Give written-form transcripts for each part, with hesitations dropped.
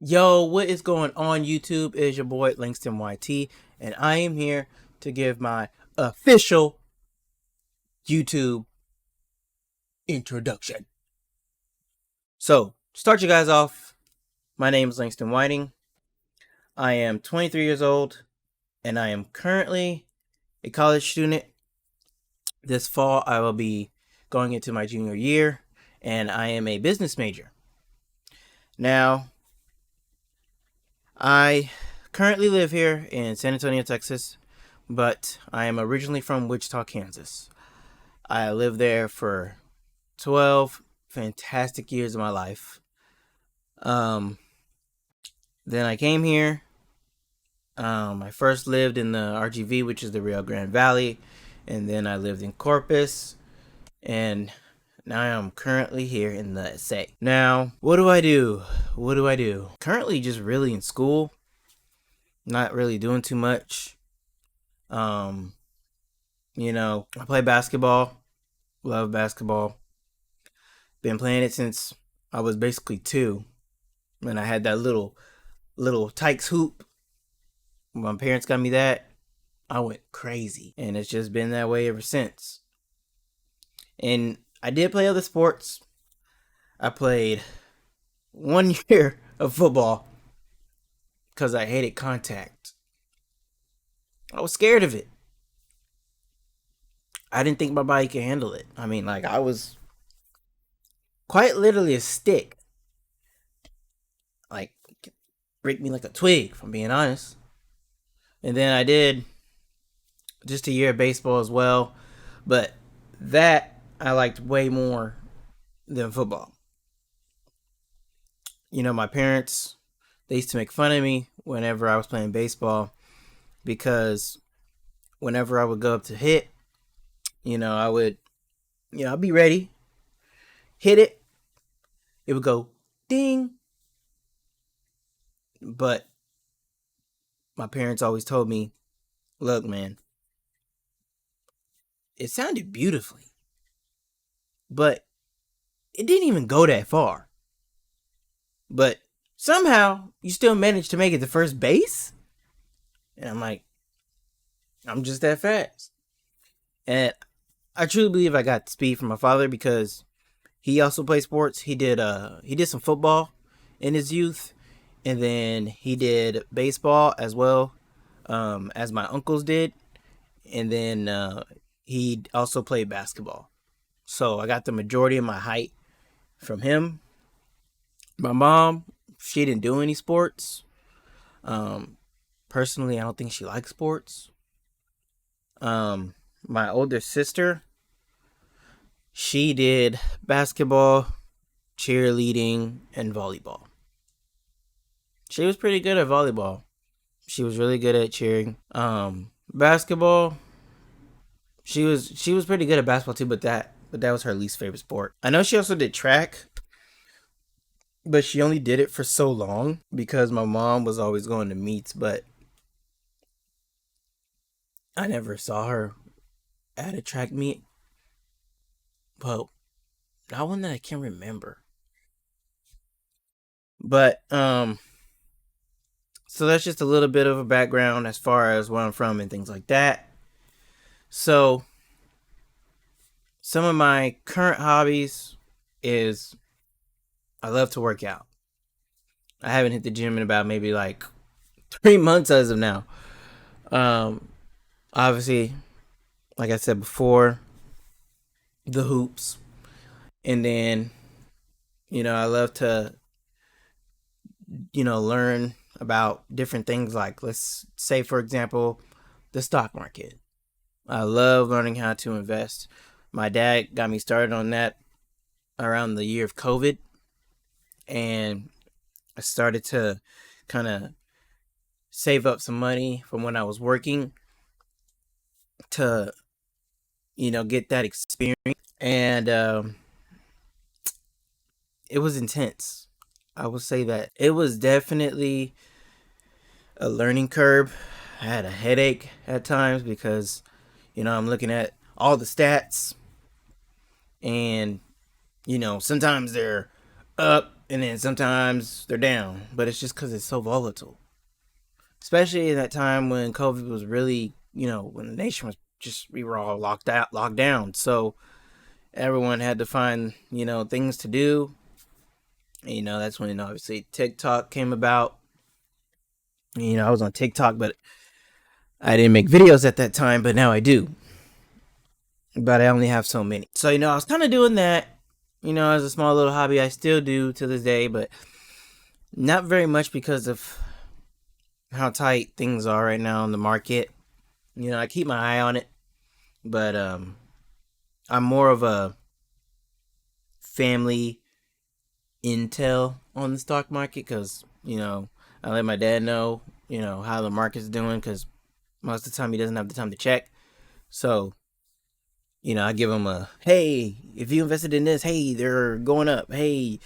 Yo, what is going on YouTube? Is your boy Langston-YT, and I am here to give my official YouTube introduction. So, start you guys off. My name is Langston Whiting. I am 23 years old, and I am currently a college student. This fall, I will be going into my junior year, and I am a business major. Now, I currently live here in San Antonio, Texas, but I am originally from Wichita, Kansas. I lived there for 12 fantastic years of my life. Um, then I came here. I first lived in the RGV, which is the Rio Grande Valley, and then I lived in Corpus, and now I'm currently here in the SA. Now, what do I do? What do I do? Currently, just really in school, not really doing too much. Um, I play basketball, love basketball. Been playing it since I was basically 2, and I had that little Tykes hoop. When my parents got me that, I went crazy, and it's just been that way ever since. And I did play other sports. I played 1 year of football because I hated contact. I was scared of it. I didn't think my body could handle it. I mean, like, I was quite literally a stick. Like, break me like a twig, if I'm being honest. And then I did just a year of baseball as well, but that I liked way more than football. My parents, they used to make fun of me whenever I was playing baseball because whenever I would go up to hit, I would, I'd be ready, hit it, it would go ding. But my parents always told me, look, man, it sounded beautifully, but it didn't even go that far. But somehow you still managed to make it to first base? And I'm like, I'm just that fast. And I truly believe I got speed from my father because he also played sports. He did some football in his youth, and then he did baseball as well, as my uncles did, and then he also played basketball. So I got the majority of my height from him. My mom, she didn't do any sports. Personally, I don't think she likes sports. My older sister, she did basketball, cheerleading, and volleyball. She was pretty good at volleyball. She was really good at cheering. Basketball, she was pretty good at basketball too, but that was her least favorite sport. I know she also did track, but she only did it for so long because my mom was always going to meets, but I never saw her at a track meet. Well, not one that I can remember. But so that's just a little bit of a background as far as where I'm from and things like that. So some of my current hobbies is I love to work out. I haven't hit the gym in about maybe like 3 months as of now. Um, Obviously, like I said before, the hoops, and then I love to learn about different things. Like, let's say, for example, the stock market. I love learning how to invest. My dad got me started on that around the year of COVID, and I started to kind of save up some money from when I was working to get that experience. And it was intense. I would say that it was definitely a learning curve. I had a headache at times because I'm looking at all the stats, and sometimes they're up, and then sometimes they're down, but it's just because it's so volatile. Especially in that time when COVID was really, when the nation was just, we were all locked down. So everyone had to find, things to do. And, that's when obviously TikTok came about. I was on TikTok, but I didn't make videos at that time, but now I do. But I only have so many. So, I was kind of doing that, as a small little hobby. I still do to this day, but not very much because of how tight things are right now in the market. I keep my eye on it, but I'm more of a family intel on the stock market because, I let my dad know, how the market's doing because most of the time he doesn't have the time to check. So, I give him a, hey, if you invested in this, hey, they're going up. Hey,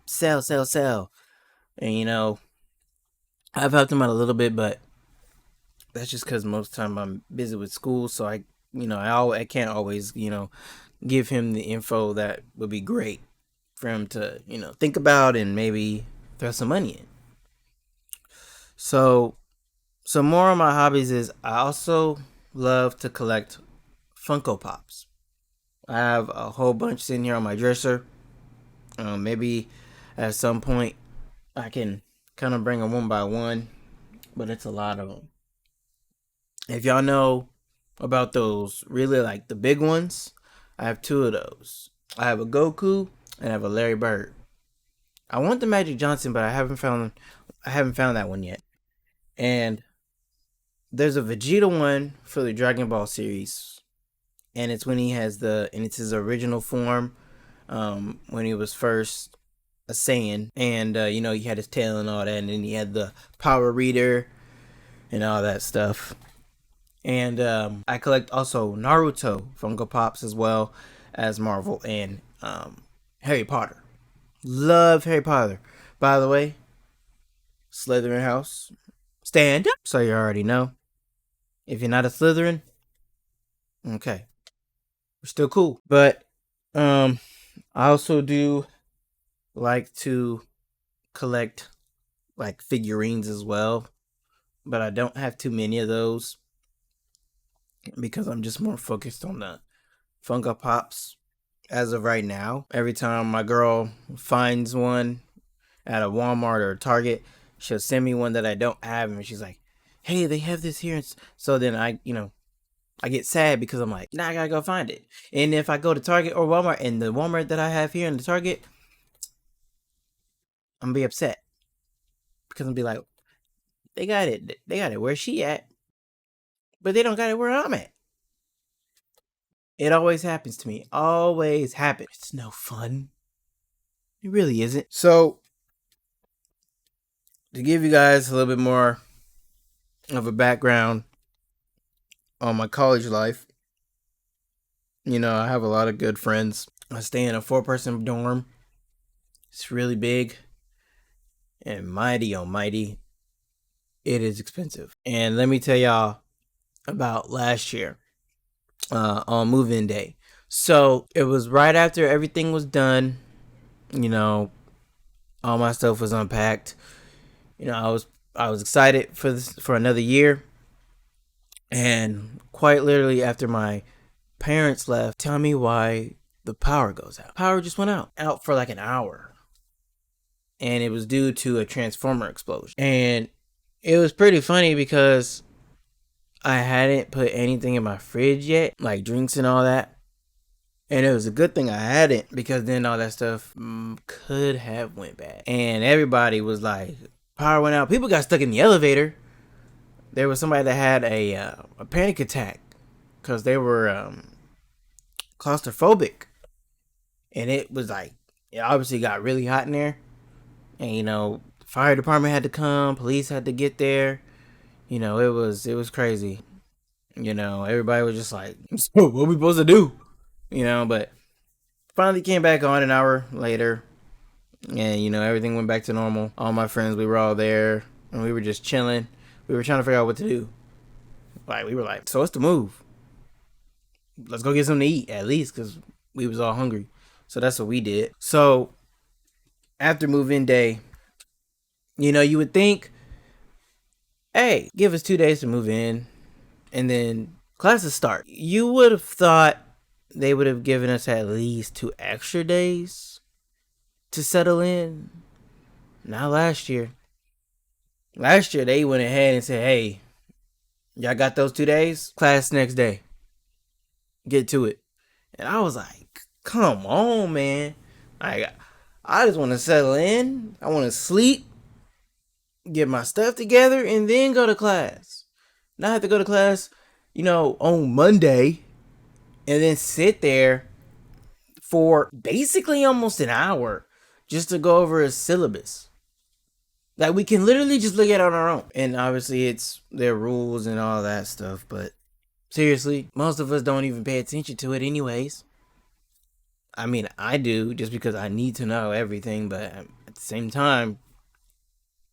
sell. And, I've helped him out a little bit, but that's just because most of the time I'm busy with school. So I can't always, give him the info that would be great for him to, think about and maybe throw some money in. So, some more of my hobbies is I also love to collect Funko Pops. I have a whole bunch sitting here on my dresser. Maybe at some point I can kind of bring them one by one, but it's a lot of them. If y'all know about those really like the big ones, I have two of those. I have a Goku and I have a Larry Bird. I want the Magic Johnson, but I haven't found that one yet. And there's a Vegeta one for the Dragon Ball series, and it's when he has and it's his original form, when he was first a Saiyan, and he had his tail and all that, and then he had the power reader and all that stuff. And I collect also Naruto Funko Pops as well as Marvel and Harry Potter. Love Harry Potter. By the way, Slytherin house, stand up. So you already know. If you're not a Slytherin, okay, we're still cool. But I also do like to collect like figurines as well, but I don't have too many of those because I'm just more focused on the Funko Pops as of right now. Every time my girl finds one at a Walmart or a Target, she'll send me one that I don't have, and she's like, "Hey, they have this here." So then I get sad because I'm like, nah, I gotta go find it. And if I go to Target or Walmart and the Walmart that I have here in the Target, I'm gonna be upset because I'm be like, they got it where she at, but they don't got it where I'm at. It always happens to me. Always happens. It's no fun. It really isn't. So, to give you guys a little bit more of a background on my college life, I have a lot of good friends. I stay in a 4-person dorm. It's really big. And mighty almighty, it is expensive. And let me tell y'all about last year on move-in day. So it was right after everything was done. All my stuff was unpacked. I was excited for another year. And quite literally after my parents left, tell me why the power goes out. Power just went out for like an hour. And it was due to a transformer explosion. And it was pretty funny because I hadn't put anything in my fridge yet, like drinks and all that. And it was a good thing I hadn't, because then all that stuff could have went bad. And everybody was like, power went out. People got stuck in the elevator. There was somebody that had a panic attack because they were claustrophobic. And it was like, it obviously got really hot in there. And, the fire department had to come. Police had to get there. It was crazy. Everybody was just like, so what are we supposed to do? But finally came back on an hour later. And, everything went back to normal. All my friends, we were all there. And we were just chilling. We were trying to figure out what to do. Like, we were like, so what's the move? Let's go get something to eat, at least, because we was all hungry. So that's what we did. So after move-in day, you would think, hey, give us 2 days to move in, and then classes start. You would have thought they would have given us at least 2 extra days to settle in. Not last year. Last year, they went ahead and said, hey, y'all got those 2 days? Class next day. Get to it. And I was like, come on, man. I just want to settle in. I want to sleep, get my stuff together, and then go to class. Not have to go to class, on Monday and then sit there for basically almost an hour just to go over a syllabus. Like, we can literally just look at it on our own. And obviously, it's their rules and all that stuff. But seriously, most of us don't even pay attention to it, anyways. I mean, I do just because I need to know everything. But at the same time,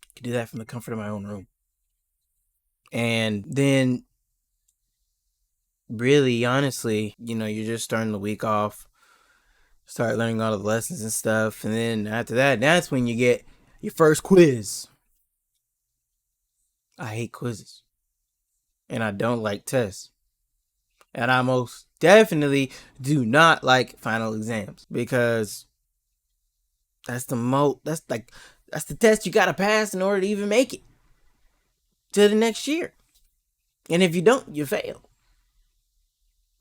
I can do that from the comfort of my own room. And then, really, honestly, you're just starting the week off, start learning all the lessons and stuff. And then after that, that's when you get your first quiz. I hate quizzes. And I don't like tests. And I most definitely do not like final exams, because that's the test you gotta pass in order to even make it to the next year. And if you don't, you fail.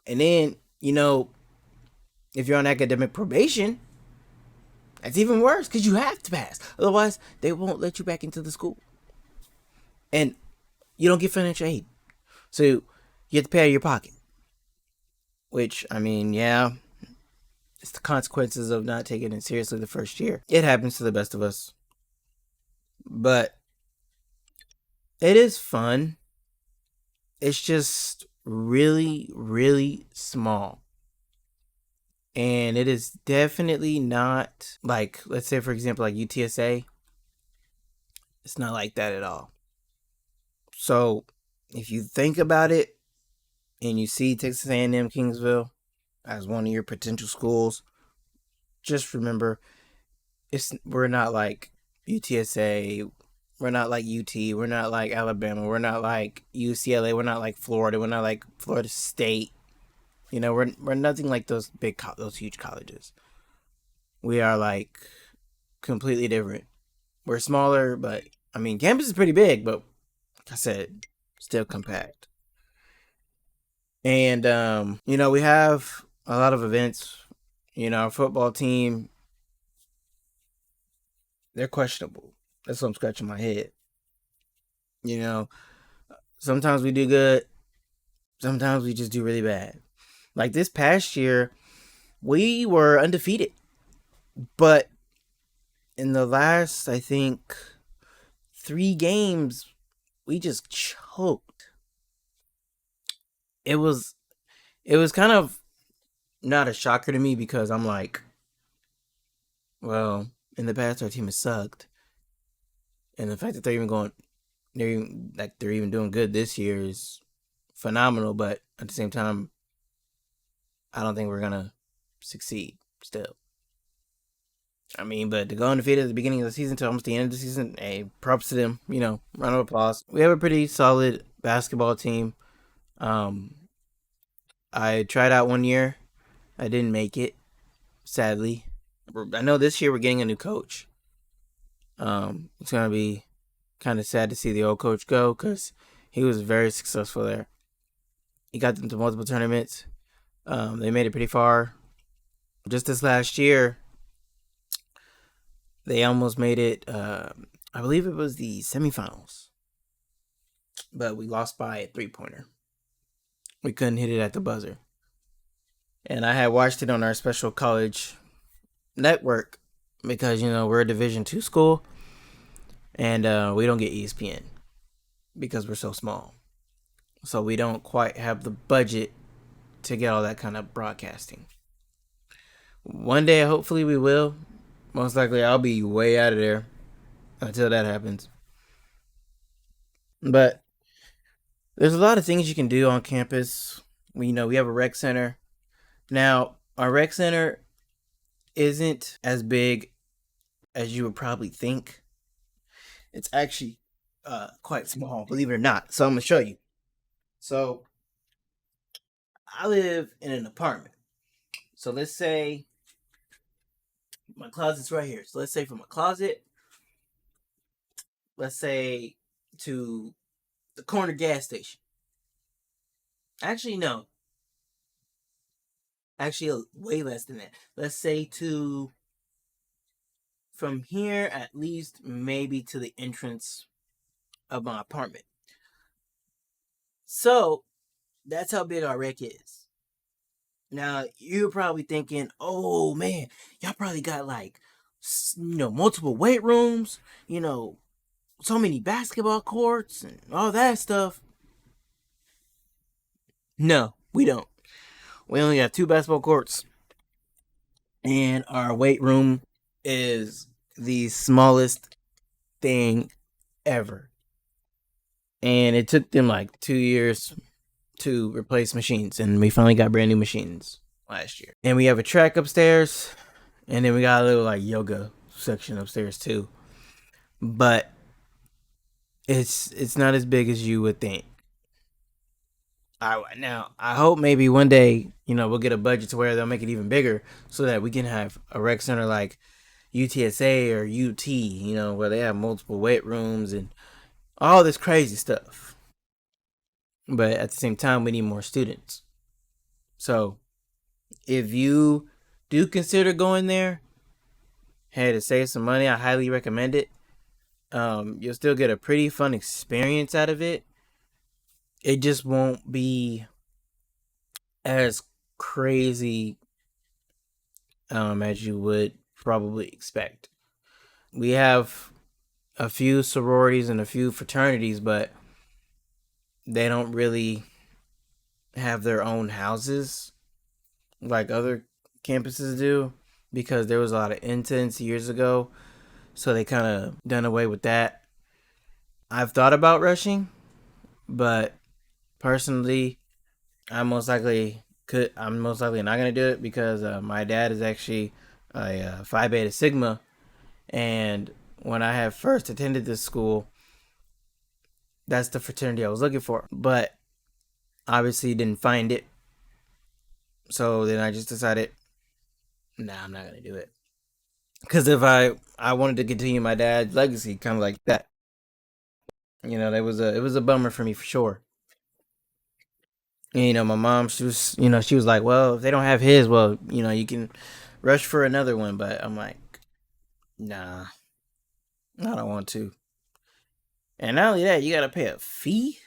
And then, if you're on academic probation, that's even worse, because you have to pass. Otherwise, they won't let you back into the school. And you don't get financial aid. So you have to pay out of your pocket. Which, I mean, yeah, it's the consequences of not taking it seriously the first year. It happens to the best of us. But it is fun. It's just really, really small. And it is definitely not like, let's say, for example, like UTSA. It's not like that at all. So if you think about it and you see Texas A&M Kingsville as one of your potential schools, just remember, we're not like UTSA, we're not like UT, we're not like Alabama, we're not like UCLA, we're not like Florida, we're not like Florida State. We're nothing like those those huge colleges. We are like completely different. We're smaller, but I mean, campus is pretty big, but like I said, still compact. And we have a lot of events. Our football team, they're questionable. That's what I'm scratching my head. Sometimes we do good, sometimes we just do really bad. Like this past year, we were undefeated, but in the last, I think, 3 games, we just choked. It was kind of not a shocker to me, because I'm like, well, in the past our team has sucked, and the fact that they're even doing good this year is phenomenal. But at the same time, I don't think we're gonna succeed still. I mean, but to go undefeated at the beginning of the season to almost the end of the season, hey, props to them. Round of applause. We have a pretty solid basketball team. I tried out one year. I didn't make it, sadly. I know this year we're getting a new coach. It's gonna be kind of sad to see the old coach go, because he was very successful there. He got them to multiple tournaments. They made it pretty far. Just this last year, they almost made it. I believe it was the semifinals, but we lost by a 3-pointer. We couldn't hit it at the buzzer. And I had watched it on our special college network, because we're a Division II school, and we don't get ESPN because we're so small. So we don't quite have the budget to get all that kind of broadcasting. One day, hopefully, we will. Most likely, I'll be way out of there until that happens. But there's a lot of things you can do on campus. We have a rec center. Now, our rec center isn't as big as you would probably think. It's actually quite small, believe it or not. So I'm gonna show you. So I live in an apartment. So let's say my closet's right here. So let's say from a closet, let's say to the corner gas station. Actually, no. Actually, way less than that. Let's say to from here at least maybe to the entrance of my apartment. So that's how big our wreck is. Now you're probably thinking, "Oh man, y'all probably got like, multiple weight rooms, so many basketball courts and all that stuff." No, we don't. We only have two basketball courts, and our weight room is the smallest thing ever. And it took them like 2 years to replace machines, and we finally got brand new machines last year. And we have a track upstairs, and then we got a little like yoga section upstairs too. But it's not as big as you would think. I hope maybe one day we'll get a budget to where they'll make it even bigger, so that we can have a rec center like UTSA or UT, where they have multiple weight rooms and all this crazy stuff. But at the same time, we need more students. So if you do consider going there, hey, to save some money, I highly recommend it. You'll still get a pretty fun experience out of it. It just won't be as crazy as you would probably expect. We have a few sororities and a few fraternities, but they don't really have their own houses like other campuses do, because there was a lot of incidents years ago, so they kind of done away with that. I've thought about rushing, but personally, I'm most likely not gonna do it, because my dad is actually a Phi Beta Sigma, and when I had first attended this school, that's the fraternity I was looking for, but obviously didn't find it. So then I just decided, nah, I'm not gonna do it. Because if I wanted to continue my dad's legacy, kind of like that, it was a bummer for me for sure. And, my mom, she was like, well, if they don't have his, well, you can rush for another one. But I'm like, nah, I don't want to. And not only that, you gotta pay a fee.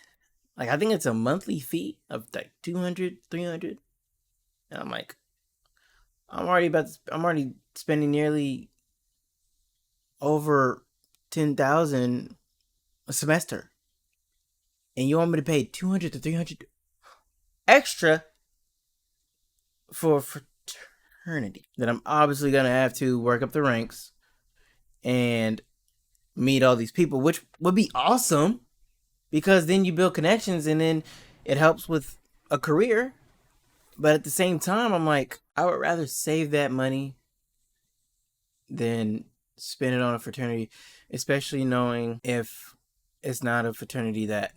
Like, I think it's a monthly fee of like 200, 300. And I'm like, I'm already spending nearly over 10,000 a semester, and you want me to pay 200 to 300 extra for fraternity that I'm obviously gonna have to work up the ranks and meet all these people, which would be awesome, because then you build connections and then it helps with a career. But at the same time, I'm like, I would rather save that money than spend it on a fraternity, especially knowing if it's not a fraternity that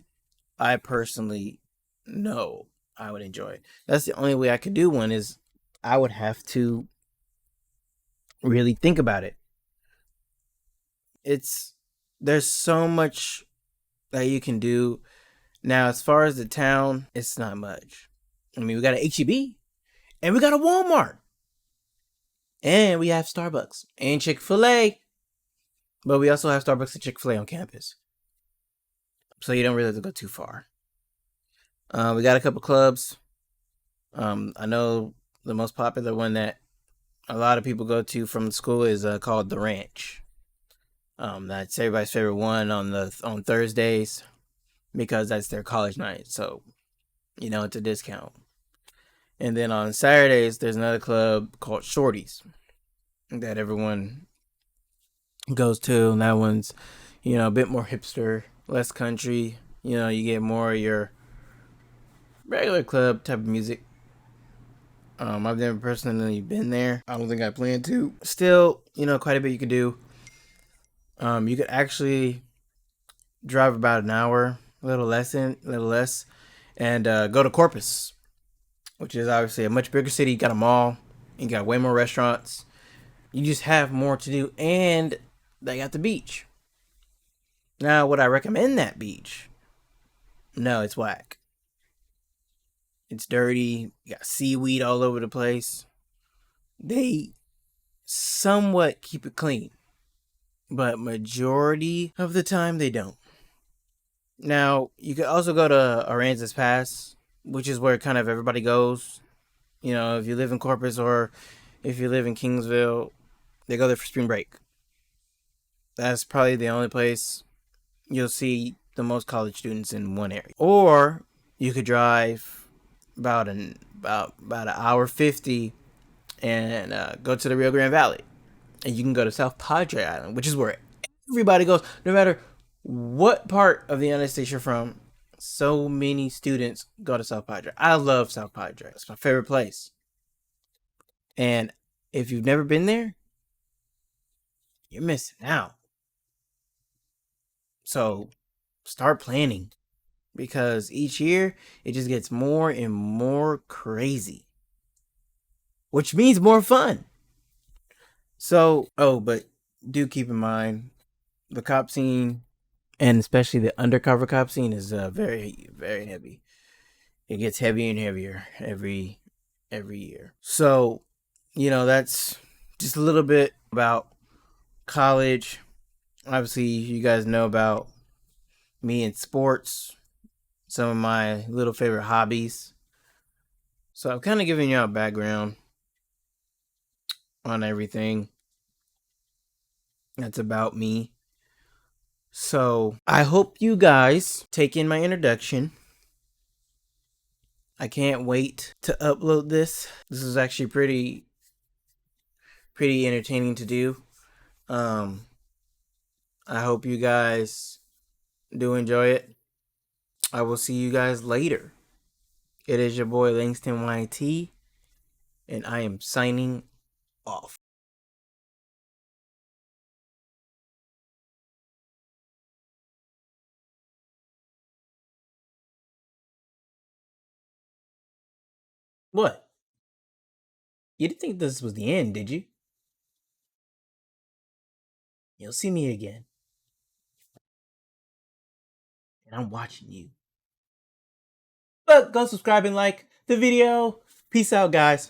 I personally know I would enjoy. That's the only way I could do one, is I would have to really think about it. It's There's so much that you can do. Now, as far as the town, it's not much. I mean, we got an HEB, and we got a Walmart, and we have Starbucks and Chick-fil-A, but we also have Starbucks and Chick-fil-A on campus, so you don't really have to go too far. We got a couple clubs. I know the most popular one that a lot of people go to from the school is called the Ranch. That's everybody's favorite one on Thursdays, because that's their college night. So, it's a discount. And then on Saturdays, there's another club called Shorty's that everyone goes to, and that one's, a bit more hipster, less country. You get more of your regular club type of music. I've never personally been there. I don't think I plan to. Still, quite a bit you can do. You could actually drive about an hour, a little less, and go to Corpus, which is obviously a much bigger city. You got a mall, you got way more restaurants. You just have more to do, and they got the beach. Now, would I recommend that beach? No, it's whack. It's dirty. You got seaweed all over the place. They somewhat keep it clean, but majority of the time they don't. Now, you could also go to Aransas Pass, which is where kind of everybody goes. You know, if you live in Corpus or if you live in Kingsville, they go there for spring break. That's probably the only place you'll see the most college students in one area. Or you could drive about an hour 50 and go to the Rio Grande Valley, and you can go to South Padre Island, which is where everybody goes, no matter what part of the United States you're from. So many students go to South Padre. I love South Padre. It's my favorite place. And if you've never been there, you're missing out. So start planning, because each year it just gets more and more crazy, which means more fun. So, oh, but do keep in mind the cop scene, and especially the undercover cop scene, is very, very heavy. It gets heavier and heavier every year. So, that's just a little bit about college. Obviously, you guys know about me in sports, some of my little favorite hobbies. So I'm kind of giving you a background on everything that's about me. So I hope you guys take in my introduction. I can't wait to upload this. This is actually pretty entertaining to do. Um I hope you guys do enjoy it. I will see you guys later. It is your boy Langston-YT, and I am signing off. What? You didn't think this was the end, did you? You'll see me again, and I'm watching you. But go subscribe and like the video. Peace out, guys.